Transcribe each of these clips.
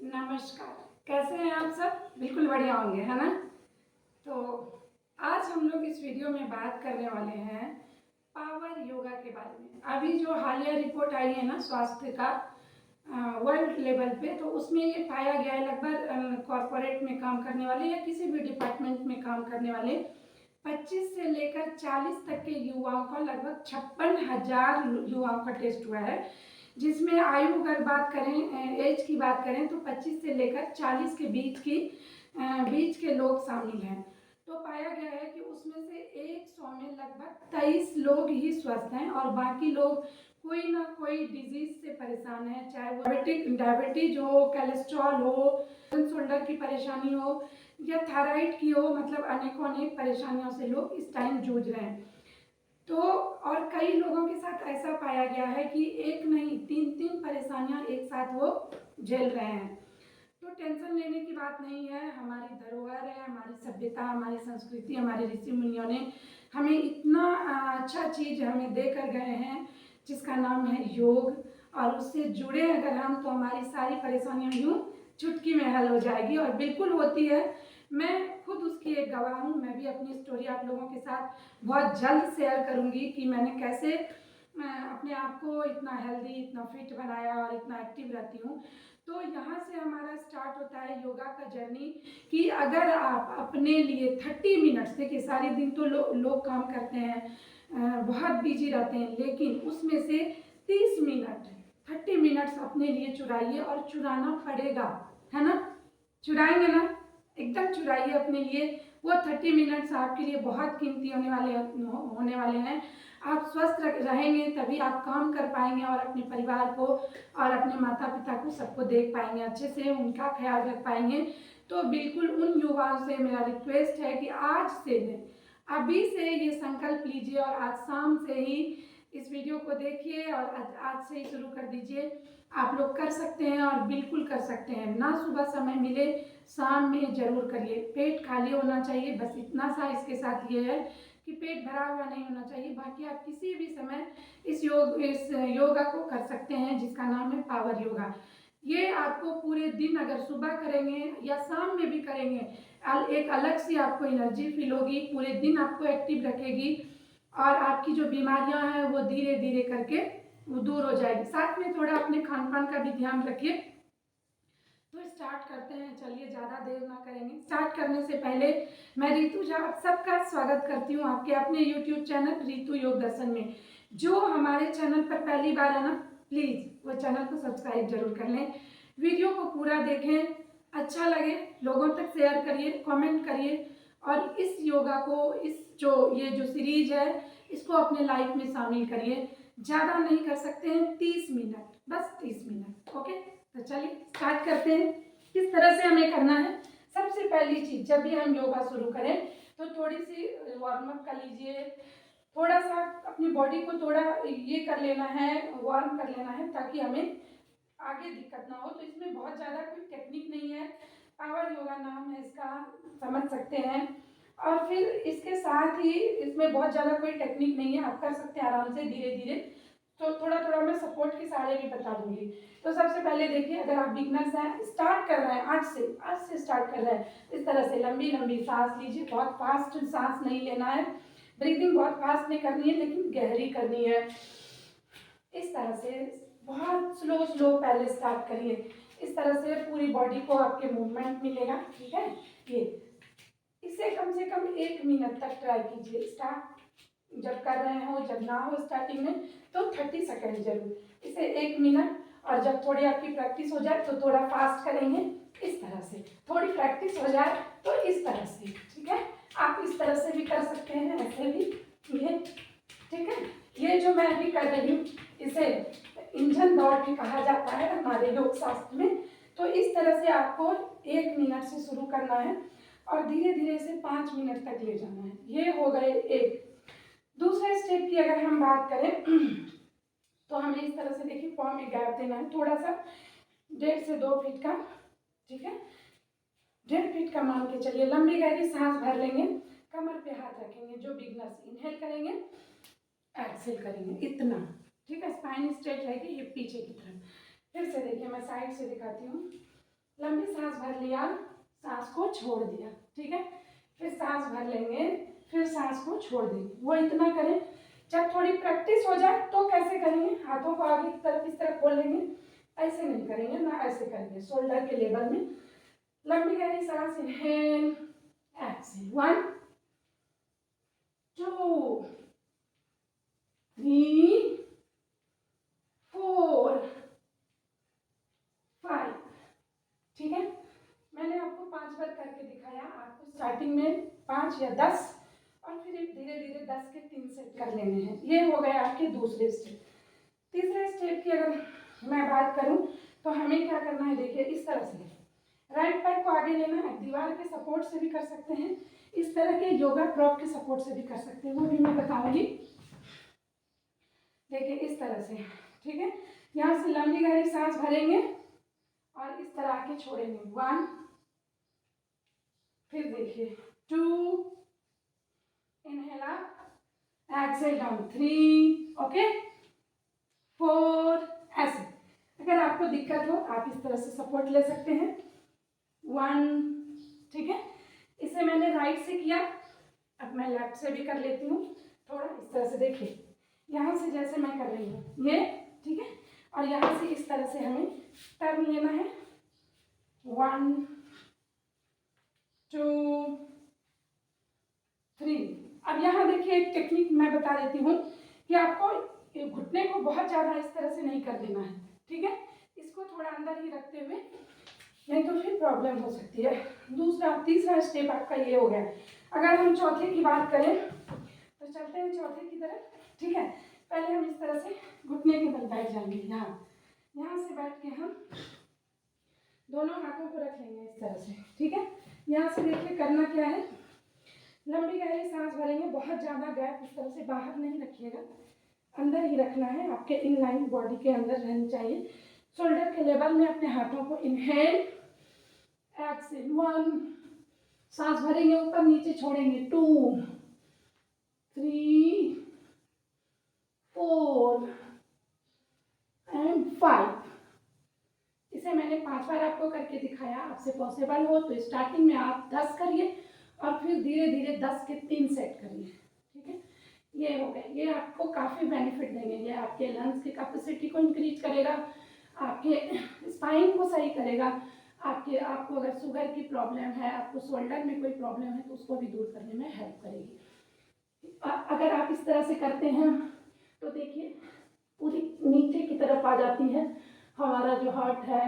नमस्कार। कैसे हैं आप सब? बिल्कुल बढ़िया होंगे, है ना? तो आज हम लोग इस वीडियो में बात करने वाले हैं पावर योगा के बारे में। अभी जो हालिया रिपोर्ट आई है ना स्वास्थ्य का वर्ल्ड लेवल पे, तो उसमें ये पाया गया है लगभग कॉरपोरेट में काम करने वाले या किसी भी डिपार्टमेंट में काम करने वाले 25 से लेकर 40 तक के युवाओं का लगभग 56,000 युवाओं का टेस्ट हुआ है, जिसमें आयु अगर बात करें, एज की बात करें तो 25 से लेकर 40 के बीच के लोग शामिल हैं। तो पाया गया है कि उसमें से 100 में लगभग 23 लोग ही स्वस्थ हैं और बाकी लोग कोई ना कोई डिजीज से परेशान है, चाहे वो डायबिटीज हो, कोलेस्ट्रॉल हो, शोल्डर की परेशानी हो या थायराइड की हो, मतलब अनेकों अनेक परेशानियों से लोग इस टाइम जूझ रहे हैं। तो और कई लोगों के साथ ऐसा पाया गया है कि एक नहीं तीन तीन परेशानियां एक साथ वो झेल रहे हैं। तो टेंशन लेने की बात नहीं है, हमारी धरोहर है, हमारी सभ्यता, हमारी संस्कृति, हमारे ऋषि मुनियों ने हमें इतना अच्छा चीज़ हमें दे कर गए हैं जिसका नाम है योग। और उससे जुड़े अगर हम तो हमारी सारी परेशानियां यूँ चुटकी में हल हो जाएगी, और बिल्कुल होती है। मैं खुद उसकी एक गवाह हूँ। मैं भी अपनी स्टोरी आप लोगों के साथ बहुत जल्द शेयर करूँगी कि मैंने कैसे अपने आप को इतना हेल्दी, इतना फिट बनाया और इतना एक्टिव रहती हूँ। तो यहाँ से हमारा स्टार्ट होता है योगा का जर्नी, कि अगर आप अपने लिए 30 मिनट्स, देखिए सारे दिन तो लोग काम करते हैं, बहुत बिजी रहते हैं, लेकिन उसमें से 30 मिनट 30 मिनट्स अपने लिए चुराइए, और चुराना पड़ेगा, है ना? चुराएंगे ना? एकदम चुराइए अपने लिए। वो 30 मिनट्स आपके लिए बहुत कीमती होने वाले हैं। आप स्वस्थ रहेंगे तभी आप काम कर पाएंगे और अपने परिवार को और अपने माता पिता को सबको देख पाएंगे अच्छे से, उनका ख्याल रख पाएंगे। तो बिल्कुल उन युवाओं से मेरा रिक्वेस्ट है कि आज से अभी से ये संकल्प लीजिए और आज शाम से ही इस वीडियो को देखिए और आज से ही शुरू कर दीजिए। आप लोग कर सकते हैं और बिल्कुल कर सकते हैं। ना सुबह समय मिले, शाम में जरूर करिए। पेट खाली होना चाहिए, बस इतना सा इसके साथ ये है कि पेट भरा हुआ नहीं होना चाहिए। बाकी आप किसी भी समय इस योगा को कर सकते हैं जिसका नाम है पावर योगा। ये आपको पूरे दिन अगर सुबह करेंगे या शाम में भी करेंगे, एक अलग सी आपको एनर्जी फील होगी, पूरे दिन आपको एक्टिव रखेगी और आपकी जो बीमारियां हैं वो धीरे धीरे करके वो दूर हो जाएगी। साथ में थोड़ा अपने खान पान का भी ध्यान रखिए। तो स्टार्ट करते हैं, चलिए ज़्यादा देर ना करेंगे। स्टार्ट करने से पहले मैं रितु झा आप सबका स्वागत करती हूँ आपके अपने यूट्यूब चैनल रितु योग दर्शन में। जो हमारे चैनल पर पहली बार है ना, प्लीज़ वो चैनल को सब्सक्राइब जरूर कर लें, वीडियो को पूरा देखें, अच्छा लगे लोगों तक शेयर करिए, कमेंट करिए और इस योगा को, ये जो सीरीज है इसको अपने लाइफ में शामिल करिए। ज़्यादा नहीं कर सकते हैं, 30 मिनट, बस 30 मिनट। ओके, तो चलिए स्टार्ट करते हैं। किस तरह से हमें करना है? सबसे पहली चीज, जब भी हम योगा शुरू करें तो थोड़ी सी वार्म अप कर लीजिए। थोड़ा सा अपनी बॉडी को थोड़ा ये कर लेना है, वार्म कर लेना है, ताकि हमें आगे दिक्कत ना हो। तो इसमें बहुत ज़्यादा कोई टेक्निक नहीं है, पावर योगा नाम है इसका, समझ सकते हैं। और फिर इसके साथ ही इसमें बहुत ज़्यादा कोई टेक्निक नहीं है, आप कर सकते हैं आराम से धीरे धीरे। तो थोड़ा थोड़ा मैं सपोर्ट के सहारे भी बता दूंगी। तो सबसे पहले देखिए, अगर आप बिगनर्स हैं, स्टार्ट कर रहे हैं, आज से स्टार्ट कर रहे हैं, इस तरह से लंबी लंबी सांस लीजिए। बहुत फास्ट सांस नहीं लेना है, ब्रीदिंग बहुत फास्ट नहीं करनी है, लेकिन गहरी करनी है। इस तरह से बहुत स्लो स्लो पहले स्टार्ट करिए। इस तरह से पूरी बॉडी को आपके मूवमेंट मिलेगा, ठीक है? ये इसे कम से कम 1 मिनट तक ट्राई कीजिए। स्टार्ट जब कर रहे हो, जब ना हो स्टार्टिंग में, तो 30 सेकेंड जरूर, इसे 1 मिनट। और जब थोड़ी आपकी प्रैक्टिस हो जाए तो थोड़ा फास्ट करेंगे, इस तरह से। थोड़ी प्रैक्टिस हो जाए तो इस तरह से, ठीक है? आप इस तरह से भी कर सकते हैं, ऐसे भी, ये ठीक है। ये जो मैं अभी कर रही हूँ इसे इंजन दौड़ भी कहा जाता है हमारे योग शास्त्र में। तो इस तरह से आपको 1 मिनट से शुरू करना है और धीरे धीरे इसे 5 मिनट तक ले जाना है। ये हो गए एक। दूसरे स्टेप की अगर हम बात करें तो हमें इस तरह से, देखिए, पाँव में गैप देना है थोड़ा सा, 1.5 से 2 फीट का, ठीक है? 1.5 फीट का मान के चलिए। लंबी गहरी सांस भर लेंगे, कमर पे हाथ रखेंगे। जो बिगनर्स इनहेल करेंगे, एक्सेल करेंगे, इतना, ठीक है? स्पाइन स्ट्रेट रहेगी, हिप पीछे की तरफ। फिर से देखिए, मैं साइड से दिखाती हूँ। लंबी सांस भर लिया, सांस को छोड़ दिया, ठीक है। फिर सांस भर लेंगे, फिर सांस को छोड़ देंगे। वो इतना करें। जब थोड़ी प्रैक्टिस हो जाए तो कैसे करेंगे, हाथों को आगे की तरफ इस तरह खोल लेंगे, ऐसे नहीं करेंगे ना, ऐसे करेंगे शोल्डर के लेवल में। लंबी गहरी सांस, इनहेल एक्सहेल, 1 2 3 4 5, ठीक है। मैंने आपको 5 बार करके दिखाया, आपको स्टार्टिंग में 5 या 10 और फिर धीरे धीरे 10 के 3 सेट कर लेने हैं। ये हो गए आपके दूसरे स्टेप। तीसरे स्टेप की अगर मैं बात करूं तो हमें क्या करना है, देखिए इस तरह से राइट पैर को आगे लेना है। दीवार के सपोर्ट से भी कर सकते हैं, इस तरह के योगा प्रॉप के सपोर्ट से भी कर सकते हैं, वो भी मैं बताऊंगी। देखिए इस तरह से, ठीक है। यहाँ से लंबी गहरी सांस भरेंगे और इस तरह आके छोड़ेंगे, 1, फिर देखिए 2, inhale up, exhale down, 3, okay, 4, ऐसे। अगर आपको दिक्कत हो आप इस तरह से सपोर्ट ले सकते हैं, 1, ठीक है। इसे मैंने राइट से किया, अब मैं लेफ्ट से भी कर लेती हूँ। थोड़ा इस तरह से देखिए, यहाँ से जैसे मैं कर रही हूँ ये, ठीक है, और यहाँ से इस तरह से हमें टर्न लेना है, 1 2 3। अब यहाँ देखिए एक टेक्निक मैं बता देती हूँ कि आपको घुटने को बहुत ज़्यादा इस तरह से नहीं कर देना है, ठीक है। इसको थोड़ा अंदर ही रखते हुए, नहीं तो फिर प्रॉब्लम हो सकती है। तीसरा स्टेप आपका ये हो गया। अगर हम चौथे की बात करें तो चलते हैं चौथे की तरफ, ठीक है। पहले हम इस तरह से घुटने के बल बैठ जाएंगे, यहाँ से बैठ के हम दोनों हाथों को रख लेंगे इस तरह से, ठीक है। यहाँ से देखिए करना क्या है, लंबी गहरी सांस भरेंगे, बहुत ज़्यादा गैप इस तरह से बाहर नहीं रखिएगा, अंदर ही रखना है, आपके इन लाइन बॉडी के अंदर रहनी चाहिए। शोल्डर के लेवल में अपने हाथों को इनहेल एक्सहेल, 1, सांस भरेंगे ऊपर नीचे छोड़ेंगे, 2 3 4 एंड 5। इसे मैंने 5 बार आपको करके दिखाया। आपसे पॉसिबल हो तो स्टार्टिंग में आप 10 करिए और फिर धीरे धीरे 10 के 3 सेट करिए, ठीक है। ये हो गए, ये आपको काफ़ी बेनिफिट देंगे। ये आपके लंग्स की कैपेसिटी को इंक्रीज करेगा, आपके स्पाइन को सही करेगा, आपको अगर शुगर की प्रॉब्लम है, आपको शोल्डर में कोई प्रॉब्लम है तो उसको भी दूर करने में हेल्प करेगी। अगर आप इस तरह से करते हैं तो देखिए पूरी नीचे की तरफ आ जाती है हमारा जो हार्ट है,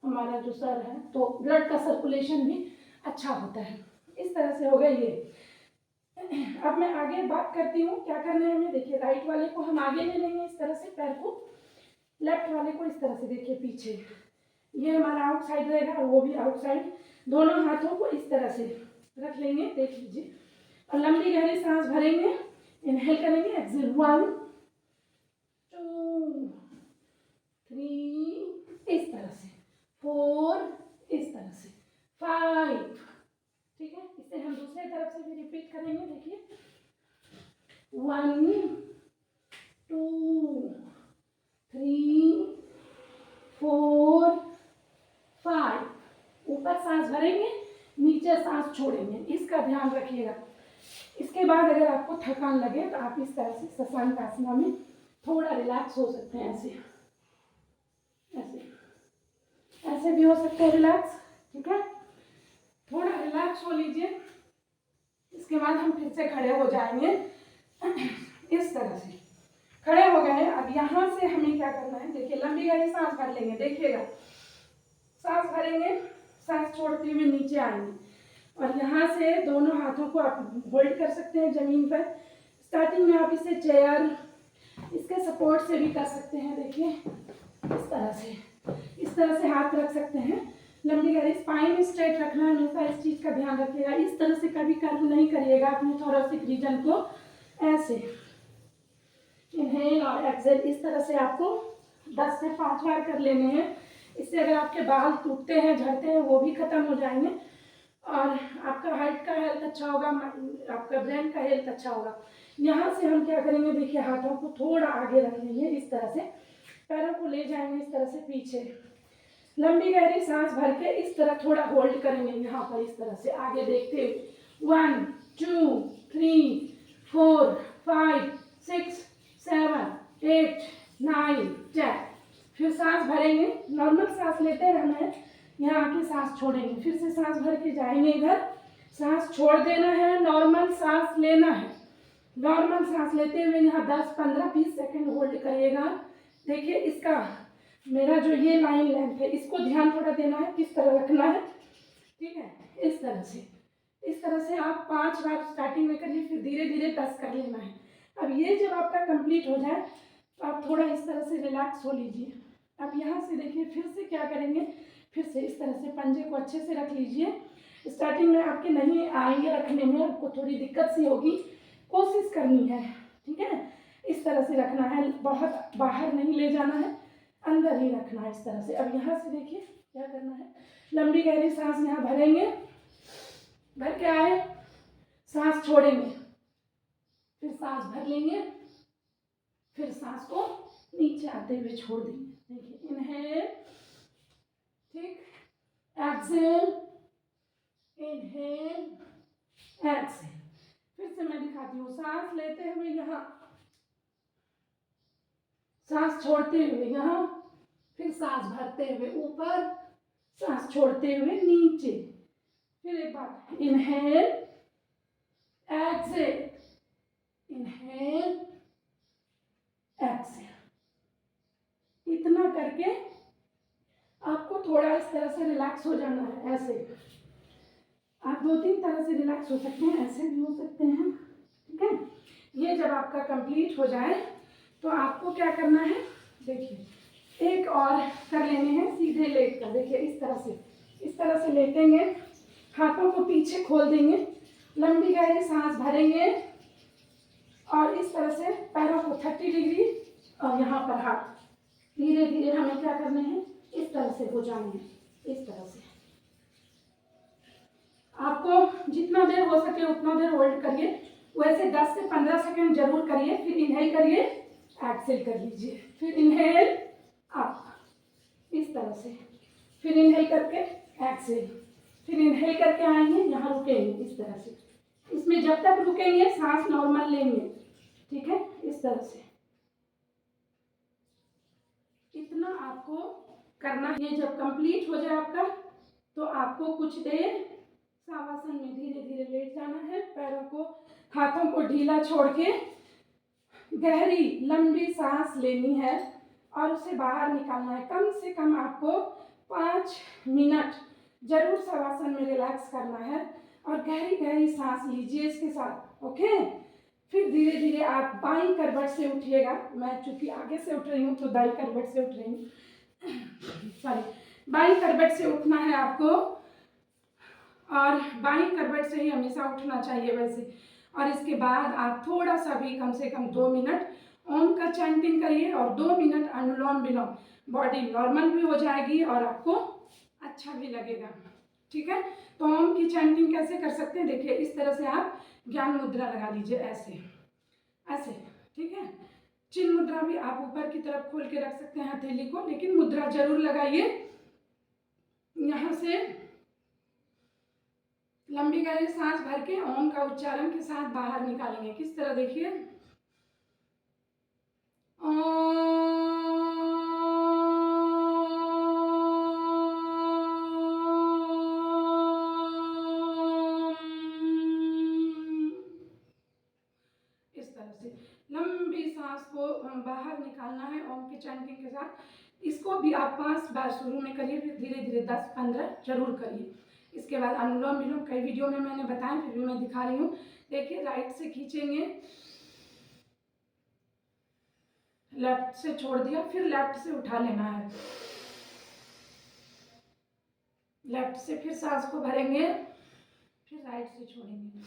हमारा जो सर है, तो ब्लड का सर्कुलेशन भी अच्छा होता है। इस तरह से हो गया ये। अब मैं आगे बात करती हूँ क्या करना है हमें। देखिए राइट वाले को हम आगे ले लेंगे इस तरह से, पैर को, लेफ्ट वाले को इस तरह से देखिए पीछे, ये हमारा आउटसाइड रहेगा और वो भी आउटसाइड। दोनों हाथों को इस तरह से रख लेंगे, देख लीजिए, और लंबी गहरी सांस भरेंगे, इनहेल करेंगे, एक्सहेल, 1 2 3, इस तरह से 4, इस तरह से 5, ठीक है। इसे हम दूसरे तरफ से भी रिपीट करेंगे, देखिए 1 2 3 4 5। ऊपर सांस भरेंगे, नीचे सांस छोड़ेंगे, इसका ध्यान रखिएगा। इसके बाद अगर आपको थकान लगे तो आप इस तरह से शशांक आसना में थोड़ा रिलैक्स हो सकते हैं, ऐसे ऐसे ऐसे भी हो सकते हैं रिलैक्स, ठीक है। थोड़ा रिलैक्स हो लीजिए, इसके बाद हम फिर से खड़े हो जाएंगे इस तरह से। खड़े हो गए, अब यहाँ से हमें क्या करना है, देखिए लंबी गहरी सांस भर लेंगे, देखिएगा सांस भरेंगे, सांस छोड़ते हुए नीचे आएंगे और यहाँ से दोनों हाथों को आप होल्ड कर सकते हैं जमीन पर। स्टार्टिंग में आप इसे चेयर, इसके सपोर्ट से भी कर सकते हैं, देखिए इस तरह से हाथ रख सकते हैं। लंबी गहरी स्पाइन स्ट्रेट रखना है हमेशा, इस चीज़ का ध्यान रखिएगा। इस तरह से कभी कर्व नहीं करिएगा अपने थोरेसिक रीजन को, ऐसे इनहेल और एक्सहेल, इस तरह से आपको 10 से 5 बार कर लेने हैं। इससे अगर आपके बाल टूटते हैं, झड़ते हैं, वो भी खत्म हो जाएंगे और आपका हार्ट का हेल्थ अच्छा होगा, आपका ब्रेन का हेल्थ अच्छा होगा। यहाँ से हम क्या करेंगे, देखिए हाथों को थोड़ा आगे रख लेंगे, इस तरह से पैरों को ले जाएंगे इस तरह से पीछे, लंबी गहरी सांस भर के इस तरह थोड़ा होल्ड करेंगे यहाँ पर, इस तरह से आगे देखते हुए 1 2 3 4 5 6 7 8 9 10। फिर सांस भरेंगे, नॉर्मल सांस लेते रहना है, यहाँ आके सांस छोड़ेंगे, फिर से सांस भर के जाएंगे इधर, सांस छोड़ देना है, नॉर्मल सांस लेना है। नॉर्मल सांस लेते हुए यहाँ 10 15 20 सेकंड होल्ड करिएगा। देखिए इसका मेरा जो ये लाइन लेंथ है इसको ध्यान थोड़ा देना है, किस तरह रखना है, ठीक है। इस तरह से आप 5 बार स्टार्टिंग में करिए, फिर धीरे धीरे 10 कर लेना है। अब ये जब आपका कंप्लीट हो जाए तो आप थोड़ा इस तरह से रिलैक्स हो लीजिए। अब यहाँ से देखिए फिर से क्या करेंगे, फिर से इस तरह से पंजे को अच्छे से रख लीजिए। स्टार्टिंग में आपके नहीं आएंगे रखने में, आपको थोड़ी दिक्कत सी होगी, कोशिश करनी है, ठीक है। इस तरह से रखना है, बहुत बाहर नहीं ले जाना है, अंदर ही रखना है इस तरह से। अब यहाँ से देखिए क्या करना है, लंबी गहरी सांस यहाँ भरेंगे, भर के आए, सांस छोड़ेंगे, फिर सांस भर लेंगे, फिर सांस को नीचे आते हुए छोड़ देंगे। देखिए इनहेल, ठीक, एक्सेल, इनहेल, एक्सेल। फिर से मैं दिखाती हूँ, सांस लेते हुए यहाँ, सांस छोड़ते हुए यहाँ, फिर सांस भरते हुए ऊपर, सांस छोड़ते हुए नीचे। फिर एक बार इनहेल, एक्सेल, इनहेल, एक्सेल। इतना करके आपको थोड़ा इस तरह से रिलैक्स हो जाना है। ऐसे आप 2-3 तरह से रिलैक्स हो सकते हैं, ऐसे भी हो सकते हैं, ठीक है। ये जब आपका कंप्लीट हो जाए तो आपको क्या करना है, देखिए एक और कर लेने हैं सीधे लेट कर। देखिए इस तरह से लेटेंगे, हाथों को पीछे खोल देंगे, लंबी गहरी सांस भरेंगे और इस तरह से पैरों को 30 डिग्री और यहाँ पर हाथ, धीरे धीरे हमें क्या करने हैं, इस तरह से हो जाने हैं, इस तरह से। आपको जितना देर हो सके उतना देर होल्ड करिए, वैसे 10 से 15 सेकंड जरूर करिए। फिर इनहेल करिए, एक्सेल कर लीजिए, फिर इनहेल अप, इस तरह से, फिर इनहेल करके एक्सेल, फिर इनहेल करके आएंगे, यहाँ रुकेंगे इस तरह से। इसमें जब तक रुकेंगे सांस नॉर्मल लेंगे, ठीक है, इस तरह से। इतना आपको करना है। ये जब कंप्लीट हो जाए आपका तो आपको कुछ देर शवासन में धीरे धीरे लेट जाना है, पैरों को, हाथों को ढीला छोड़ के गहरी लंबी सांस लेनी है और उसे बाहर निकालना है। कम से कम आपको 5 मिनट जरूर शवासन में रिलैक्स करना है और गहरी गहरी सांस लीजिए इसके साथ, ओके। फिर धीरे धीरे आप बाईं करवट से उठिएगा। मैं चूंकि आगे से उठ रही हूँ तो दाईं करवट से उठ रही हूँ, सॉरी, बाईं करवट से उठना है आपको और बाईं करवट से ही हमेशा उठना चाहिए वैसे। और इसके बाद आप थोड़ा सा भी, कम से कम 2 मिनट ओम का चैंटिंग करिए और 2 मिनट अनुलोम विलोम। बॉडी नॉर्मल भी हो जाएगी और आपको अच्छा भी लगेगा, ठीक है। तो ओम की चैंटिंग कैसे कर सकते हैं, देखिए इस तरह से आप ज्ञान मुद्रा लगा लीजिए, ऐसे ऐसे, ठीक है। चिन्ह मुद्रा भी आप ऊपर की तरफ खोल के रख सकते हैं हथेली को, लेकिन मुद्रा जरूर लगाइए। यहाँ से लंबी गहरी सांस भर के ओम का उच्चारण के साथ बाहर निकालेंगे। किस तरह, देखिए इस तरह से लंबी सांस को बाहर निकालना है ओम की चैंटिंग के साथ। इसको भी आप 5 बार शुरू में करिए, फिर धीरे धीरे 10-15 जरूर करिए। इसके बाद अनुलोम विलोम कई वीडियो में मैंने बताया, फिर भी मैं दिखा रही हूँ। देखिए राइट से खींचेंगे, लेफ्ट से छोड़ दिया, फिर लेफ्ट से उठा लेना है, लेफ्ट से फिर सांस को भरेंगे, फिर राइट से छोड़ेंगे।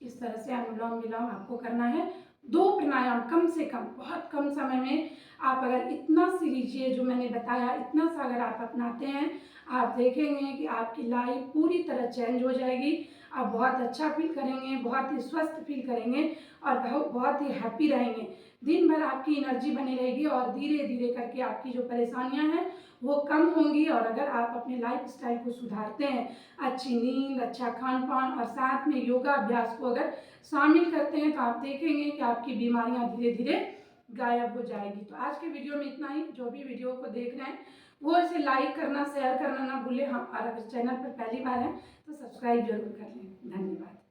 इस तरह से अनुलोम विलोम आपको करना है। 2 प्राणायाम कम से कम, बहुत कम समय में आप अगर इतना सी लीजिए जो मैंने बताया, इतना सा अगर आप अपनाते हैं, आप देखेंगे कि आपकी लाइफ पूरी तरह चेंज हो जाएगी। आप बहुत अच्छा फील करेंगे, बहुत ही स्वस्थ फील करेंगे और बहुत ही हैप्पी रहेंगे। दिन भर आपकी एनर्जी बनी रहेगी और धीरे धीरे करके आपकी जो परेशानियां हैं वो कम होंगी। और अगर आप अपने लाइफ स्टाइल को सुधारते हैं, अच्छी नींद, अच्छा खान पान और साथ में योगा अभ्यास को अगर शामिल करते हैं, तो आप देखेंगे कि आपकी बीमारियां धीरे धीरे गायब हो जाएगी। तो आज के वीडियो में इतना ही। जो भी वीडियो को देख रहे हैं वो इसे लाइक करना, शेयर करना ना भूलें। हाँ, और अगर चैनल पर पहली बार है तो सब्सक्राइब जरूर कर लें। धन्यवाद।